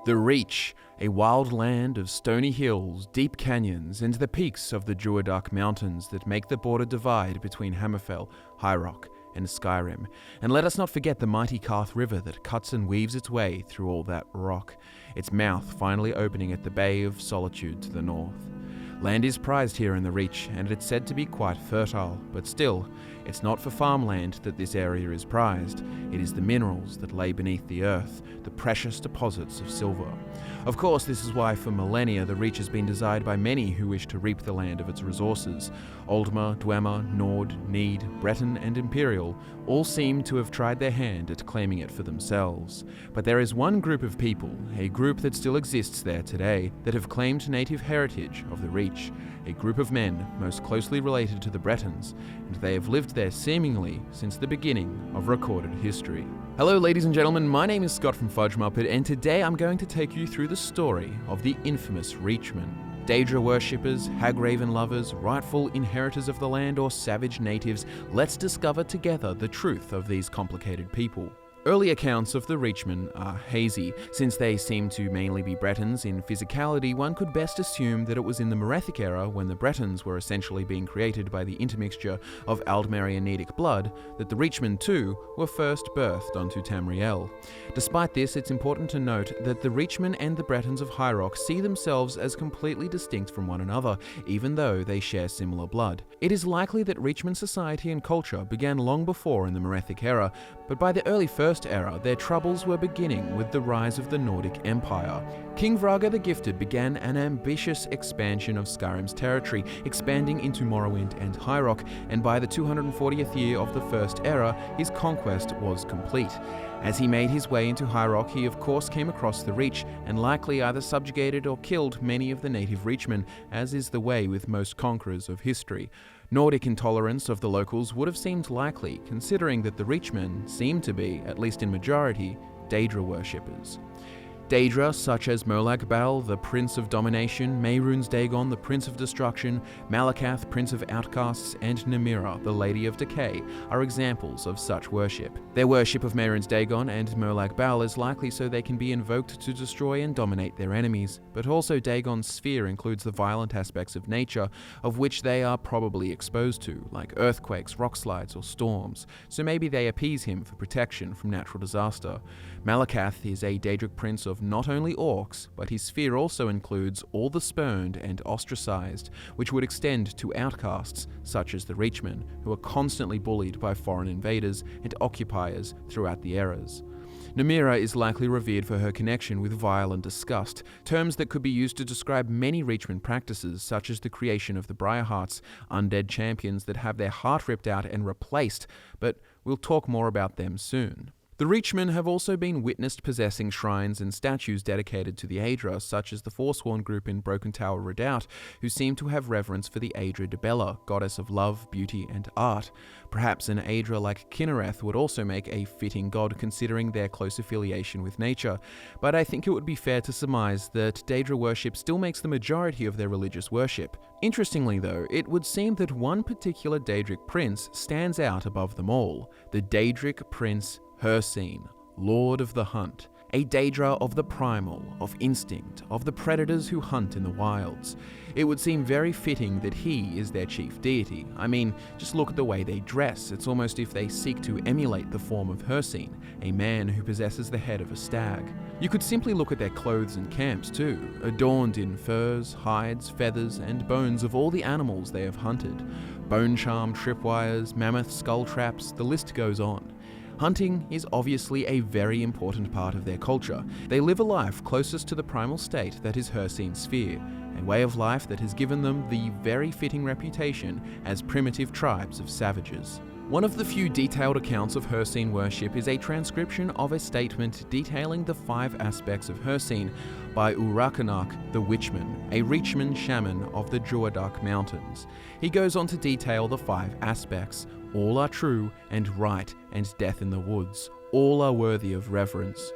The Reach, a wild land of stony hills, deep canyons, and the peaks of the Daedric mountains that make the border divide between Hammerfell, High Rock, and Skyrim. And let us not forget the mighty Karth River that cuts and weaves its way through all that rock, its mouth finally opening at the Bay of Solitude to the north. Land is prized here in the Reach, and it's said to be quite fertile, but still, it's not for farmland that this area is prized. It is the minerals that lay beneath the earth, the precious deposits of silver. Of course, this is why for millennia the Reach has been desired by many who wish to reap the land of its resources. Oldmer, Dwemer, Nord, Need, Breton, and Imperial all seem to have tried their hand at claiming it for themselves. But there is one group of people, a group that still exists there today, that have claimed native heritage of the Reach. A group of men most closely related to the Bretons, and they have lived there seemingly since the beginning of recorded history. Hello ladies and gentlemen, my name is Scott from FudgeMuppet, and today I'm going to take you through the story of the infamous Reachmen. Daedra worshippers, Hagraven lovers, rightful inheritors of the land, or savage natives, let's discover together the truth of these complicated people. Early accounts of the Reachmen are hazy. Since they seem to mainly be Bretons in physicality, one could best assume that it was in the Merethic era, when the Bretons were essentially being created by the intermixture of Aldmerianidic blood, that the Reachmen too were first birthed onto Tamriel. Despite this, it's important to note that the Reachmen and the Bretons of High Rock see themselves as completely distinct from one another, even though they share similar blood. It is likely that Reachman society and culture began long before in the Merethic era, but by the early First Era, their troubles were beginning with the rise of the Nordic Empire. King Vraga the Gifted began an ambitious expansion of Skyrim's territory, expanding into Morrowind and High Rock, and by the 240th year of the First Era, his conquest was complete. As he made his way into High Rock, he of course came across the Reach, and likely either subjugated or killed many of the native Reachmen, as is the way with most conquerors of history. Nordic intolerance of the locals would have seemed likely, considering that the Reachmen seemed to be, at least in majority, Daedra worshippers. Daedra, such as Molag Bal, the Prince of Domination, Mehrunes Dagon, the Prince of Destruction, Malakath, Prince of Outcasts, and Namira, the Lady of Decay, are examples of such worship. Their worship of Mehrunes Dagon and Molag Bal is likely so they can be invoked to destroy and dominate their enemies, but also Dagon's sphere includes the violent aspects of nature, of which they are probably exposed to, like earthquakes, rockslides, or storms, so maybe they appease him for protection from natural disaster. Malakath is a Daedric prince of not only orcs, but his sphere also includes all the spurned and ostracized, which would extend to outcasts such as the Reachmen, who are constantly bullied by foreign invaders and occupiers throughout the eras. Namira is likely revered for her connection with vile and disgust, terms that could be used to describe many Reachmen practices, such as the creation of the briarhearts, undead champions that have their heart ripped out and replaced, but we'll talk more about them soon. The Reachmen have also been witnessed possessing shrines and statues dedicated to the Daedra, such as the Forsworn group in Broken Tower Redoubt, who seem to have reverence for the Daedra de Bella, goddess of love, beauty, and art. Perhaps an Daedra like Kinnereth would also make a fitting god, considering their close affiliation with nature, but I think it would be fair to surmise that Daedra worship still makes the majority of their religious worship. Interestingly though, it would seem that one particular Daedric prince stands out above them all, the Daedric prince Hircine, Lord of the Hunt, a Daedra of the primal, of instinct, of the predators who hunt in the wilds. It would seem very fitting that he is their chief deity. I mean, just look at the way they dress. It's almost if they seek to emulate the form of Hircine, a man who possesses the head of a stag. You could simply look at their clothes and camps too, adorned in furs, hides, feathers, and bones of all the animals they have hunted. Bone charm, tripwires, mammoth skull traps, the list goes on. Hunting is obviously a very important part of their culture. They live a life closest to the primal state that is Hircine's sphere, a way of life that has given them the very fitting reputation as primitive tribes of savages. One of the few detailed accounts of Hircine worship is a transcription of a statement detailing the 5 aspects of Hircine by Urakanak the Witchman, a Reachman shaman of the Daedric mountains. He goes on to detail the 5 aspects. All are true and right and death in the woods. All are worthy of reverence.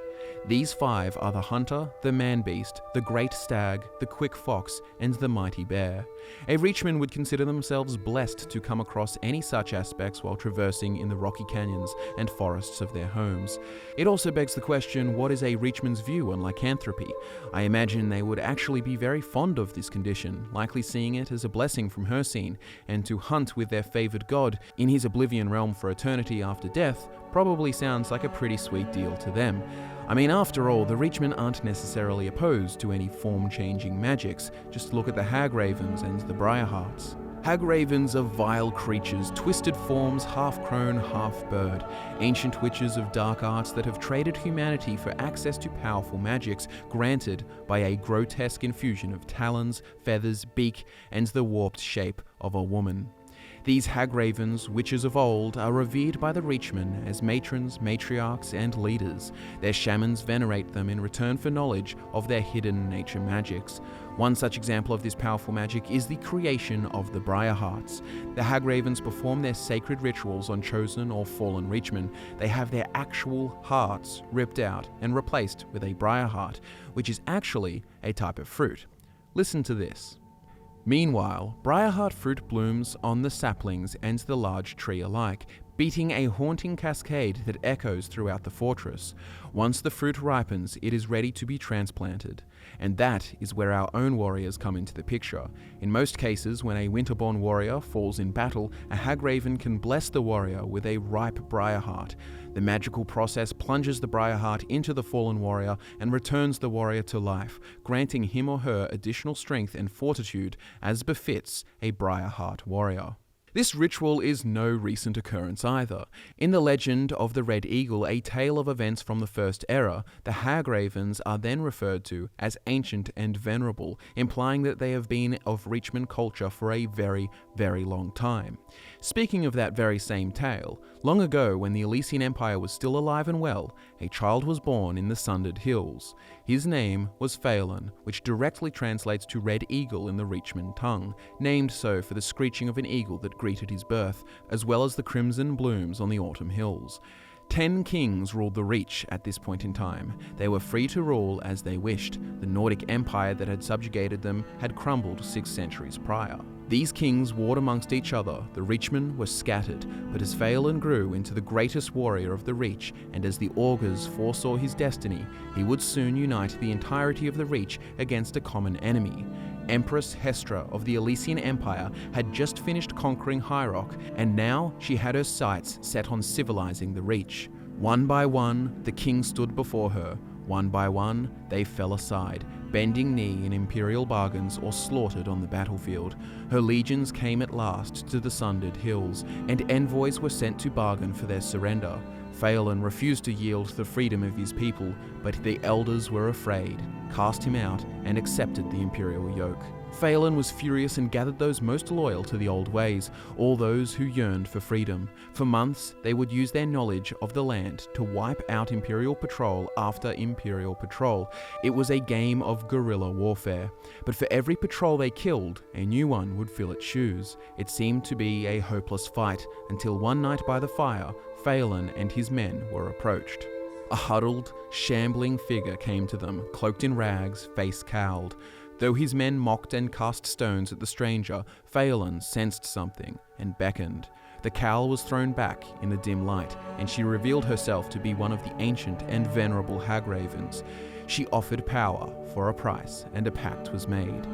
These 5 are the hunter, the man-beast, the great stag, the quick fox, and the mighty bear. A Reachman would consider themselves blessed to come across any such aspects while traversing in the rocky canyons and forests of their homes. It also begs the question, what is a Reachman's view on lycanthropy? I imagine they would actually be very fond of this condition, likely seeing it as a blessing from Hircine, and to hunt with their favoured god in his Oblivion realm for eternity after death probably sounds like a pretty sweet deal to them. I mean, after all, the Reachmen aren't necessarily opposed to any form-changing magics. Just look at the Hagravens and the briarhearts. Hagravens are vile creatures, twisted forms, half-crone, half-bird, ancient witches of dark arts that have traded humanity for access to powerful magics granted by a grotesque infusion of talons, feathers, beak, and the warped shape of a woman. These Hagravens, witches of old, are revered by the Reachmen as matrons, matriarchs, and leaders. Their shamans venerate them in return for knowledge of their hidden nature magics. One such example of this powerful magic is the creation of the briarhearts. The Hagravens perform their sacred rituals on chosen or fallen Reachmen. They have their actual hearts ripped out and replaced with a briarheart, which is actually a type of fruit. Listen to this. Meanwhile, briarheart fruit blooms on the saplings and the large tree alike, beating a haunting cascade that echoes throughout the fortress. Once the fruit ripens, it is ready to be transplanted. And that is where our own warriors come into the picture. In most cases, when a Winterborn warrior falls in battle, a Hagraven can bless the warrior with a ripe briarheart. The magical process plunges the briarheart into the fallen warrior and returns the warrior to life, granting him or her additional strength and fortitude as befits a briarheart warrior. This ritual is no recent occurrence either. In the legend of the Red Eagle, a tale of events from the First Era, the Hagravens are then referred to as ancient and venerable, implying that they have been of Reachman culture for a very, very long time. Speaking of that very same tale, long ago when the Elysian Empire was still alive and well, a child was born in the Sundered Hills. His name was Phelan, which directly translates to Red Eagle in the Reachman tongue, named so for the screeching of an eagle that greeted his birth, as well as the crimson blooms on the autumn hills. 10 kings ruled the Reach at this point in time. They were free to rule as they wished. The Nordic Empire that had subjugated them had crumbled 6 centuries prior. These kings warred amongst each other, the Reachmen were scattered, but as Phelan grew into the greatest warrior of the Reach, and as the augurs foresaw his destiny, he would soon unite the entirety of the Reach against a common enemy. Empress Hestra of the Elysian Empire had just finished conquering Hyrok, and now she had her sights set on civilizing the Reach. One by one, the kings stood before her. One by one, they fell aside, bending knee in imperial bargains or slaughtered on the battlefield. Her legions came at last to the Sundered Hills, and envoys were sent to bargain for their surrender. Phelan refused to yield the freedom of his people, but the elders were afraid, cast him out, and accepted the imperial yoke. Phelan was furious and gathered those most loyal to the old ways, all those who yearned for freedom. For months, they would use their knowledge of the land to wipe out imperial patrol after imperial patrol. It was a game of guerrilla warfare. But for every patrol they killed, a new one would fill its shoes. It seemed to be a hopeless fight, until one night by the fire, Phelan and his men were approached. A huddled, shambling figure came to them, cloaked in rags, face cowled. Though his men mocked and cast stones at the stranger, Phelan sensed something and beckoned. The cowl was thrown back in the dim light, and she revealed herself to be one of the ancient and venerable Hagravens. She offered power for a price, and a pact was made.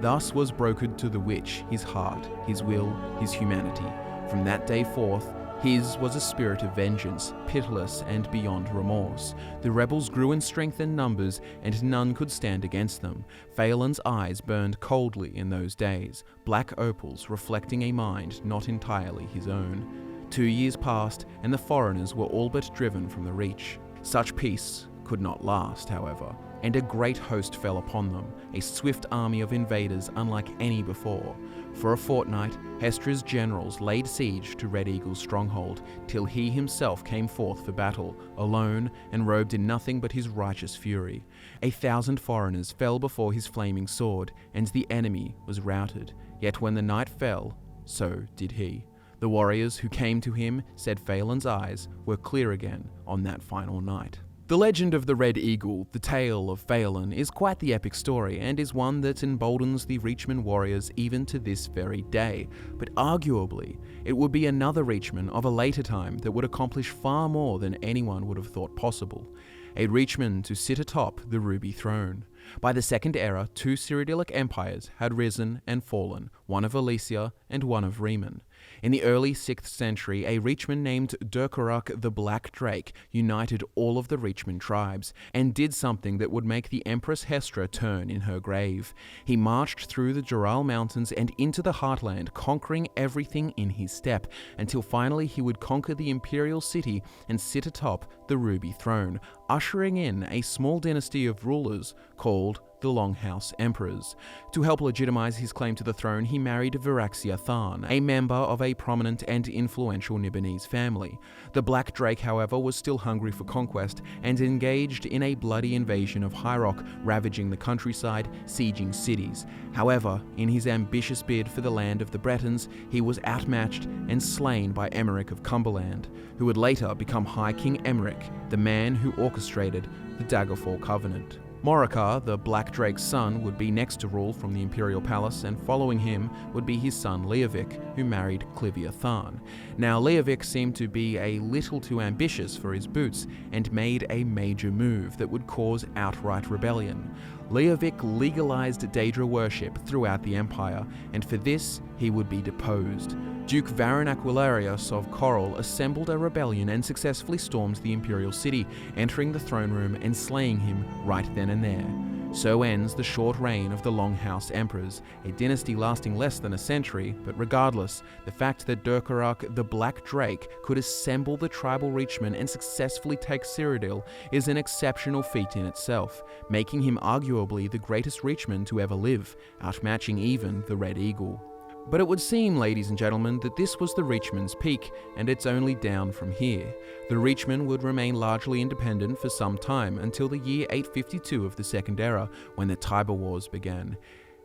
Thus was brokered to the witch his heart, his will, his humanity. From that day forth, his was a spirit of vengeance, pitiless and beyond remorse. The rebels grew in strength and numbers, and none could stand against them. Phelan's eyes burned coldly in those days, black opals reflecting a mind not entirely his own. 2 years passed, and the foreigners were all but driven from the Reach. Such peace could not last, however, and a great host fell upon them, a swift army of invaders unlike any before. For a fortnight, Hestra's generals laid siege to Red Eagle's stronghold, till he himself came forth for battle, alone and robed in nothing but his righteous fury. 1,000 foreigners fell before his flaming sword, and the enemy was routed. Yet when the night fell, so did he. The warriors who came to him said Phelan's eyes were clear again on that final night. The legend of the Red Eagle, the tale of Phelan, is quite the epic story and is one that emboldens the Reachmen warriors even to this very day. But arguably, it would be another Reachman of a later time that would accomplish far more than anyone would have thought possible. A Reachman to sit atop the Ruby Throne. By the Second Era, two Cyrodiilic empires had risen and fallen, one of Alesia and one of Riemann. In the early 6th century, a Reachman named Daedric the Black Drake united all of the Reachman tribes, and did something that would make the Empress Hestra turn in her grave. He marched through the Dural Mountains and into the Heartland, conquering everything in his step, until finally he would conquer the Imperial City and sit atop the Ruby Throne, ushering in a small dynasty of rulers called the Longhouse Emperors. To help legitimize his claim to the throne, he married Viraxia Tharn, a member of a prominent and influential Nibonese family. The Black Drake, however, was still hungry for conquest and engaged in a bloody invasion of High Rock, ravaging the countryside, sieging cities. However, in his ambitious bid for the land of the Bretons, he was outmatched and slain by Emeric of Cumberland, who would later become High King Emeric, the man who orchestrated the Daggerfall Covenant. Morcar, the Black Drake's son, would be next to rule from the Imperial Palace, and following him would be his son Leovic, who married Clivia Tharn. Now, Leovic seemed to be a little too ambitious for his boots, and made a major move that would cause outright rebellion. Leovic legalized Daedra worship throughout the Empire, and for this he would be deposed. Duke Varan Aquilarius of Coral assembled a rebellion and successfully stormed the Imperial City, entering the throne room and slaying him right then and there. So ends the short reign of the Longhouse Emperors, a dynasty lasting less than a century, but regardless, the fact that Daedric the Black Drake could assemble the tribal Reachmen and successfully take Cyrodiil is an exceptional feat in itself, making him arguably the greatest Reachman to ever live, outmatching even the Red Eagle. But it would seem, ladies and gentlemen, that this was the Reachman's peak, and it's only down from here. The Reachmen would remain largely independent for some time, until the year 852 of the Second Era, when the Tiber Wars began.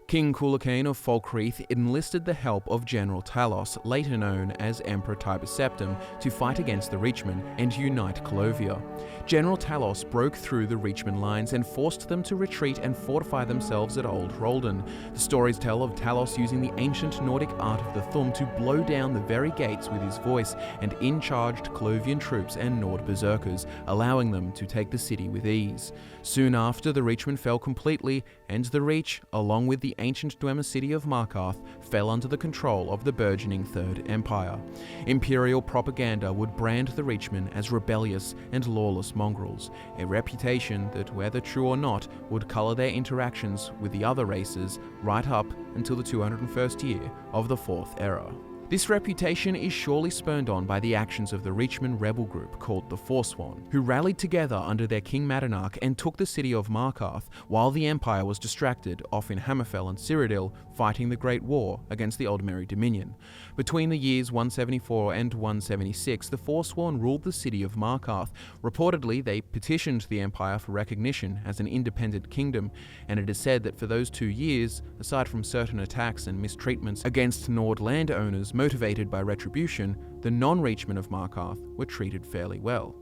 King Cuchulainn of Falkreath enlisted the help of General Talos, later known as Emperor Tiber Septim, to fight against the Reachmen and unite Colovia. General Talos broke through the Reachman lines and forced them to retreat and fortify themselves at Old Roldan. The stories tell of Talos using the ancient Nordic art of the thumb to blow down the very gates with his voice, and in charged Colovian troops and Nord berserkers, allowing them to take the city with ease. Soon after, the Reachmen fell completely, and the Reach, along with the ancient Dwemer city of Markarth, fell under the control of the burgeoning Third Empire. Imperial propaganda would brand the Reachmen as rebellious and lawless mongrels, a reputation that, whether true or not, would colour their interactions with the other races right up until the 201st year of the Fourth Era. This reputation is surely spurned on by the actions of the Reachmen rebel group called the Forsworn, who rallied together under their King Madanach and took the city of Markarth, while the Empire was distracted off in Hammerfell and Cyrodiil fighting the Great War against the Aldmeri Dominion. Between the years 174 and 176, the Forsworn ruled the city of Markarth. Reportedly, they petitioned the Empire for recognition as an independent kingdom, and it is said that for those 2 years, aside from certain attacks and mistreatments against Nord landowners motivated by retribution, the non-Reachmen of Markarth were treated fairly well.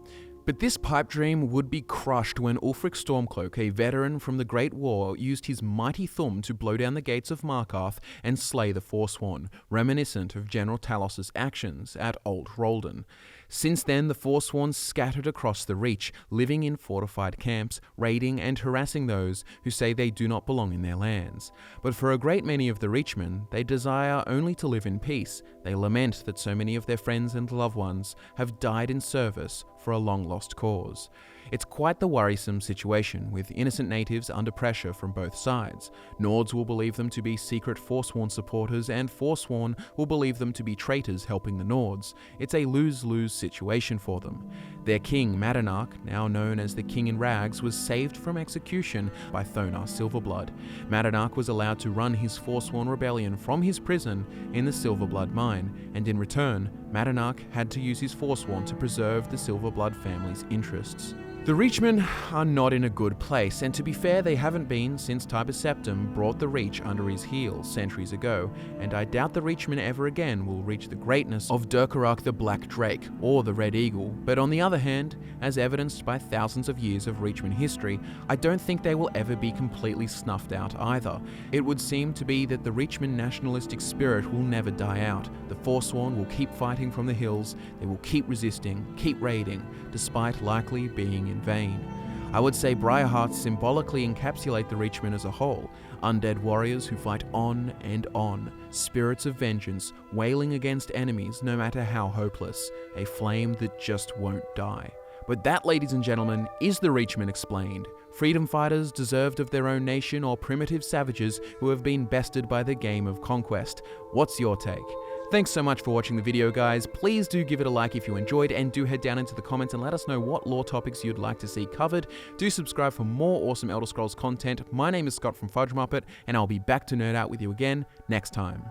But this pipe dream would be crushed when Ulfric Stormcloak, a veteran from the Great War, used his mighty thumb to blow down the gates of Markarth and slay the Forsworn, reminiscent of General Talos' actions at Old Roldan. Since then, the Forsworn scattered across the Reach, living in fortified camps, raiding and harassing those who say they do not belong in their lands. But for a great many of the Reachmen, they desire only to live in peace. They lament that so many of their friends and loved ones have died in service for a long-lost cause. It's quite the worrisome situation, with innocent natives under pressure from both sides. Nords will believe them to be secret Forsworn supporters, and Forsworn will believe them to be traitors helping the Nords. It's a lose-lose situation for them. Their king, Madanach, now known as the King in Rags, was saved from execution by Thonar Silverblood. Madanach was allowed to run his Forsworn rebellion from his prison in the Silverblood mine, and in return, Madanach had to use his Forsworn to preserve the Silverblood family's interests. The Reachmen are not in a good place, and to be fair, they haven't been since Tiber Septim brought the Reach under his heels centuries ago, and I doubt the Reachmen ever again will reach the greatness of Durkarak the Black Drake or the Red Eagle. But on the other hand, as evidenced by thousands of years of Reachman history, I don't think they will ever be completely snuffed out either. It would seem to be that the Reachman nationalistic spirit will never die out. The Forsworn will keep fighting from the hills, they will keep resisting, keep raiding, despite likely being in vain. I would say briarhearts symbolically encapsulate the Reachmen as a whole, undead warriors who fight on and on, spirits of vengeance, wailing against enemies no matter how hopeless, a flame that just won't die. But that, ladies and gentlemen, is the Reachmen explained. Freedom fighters deserved of their own nation, or primitive savages who have been bested by the game of conquest. What's your take? Thanks so much for watching the video, guys. Please do give it a like if you enjoyed, and do head down into the comments and let us know what lore topics you'd like to see covered. Do subscribe for more awesome Elder Scrolls content. My name is Scott from FudgeMuppet, and I'll be back to nerd out with you again next time.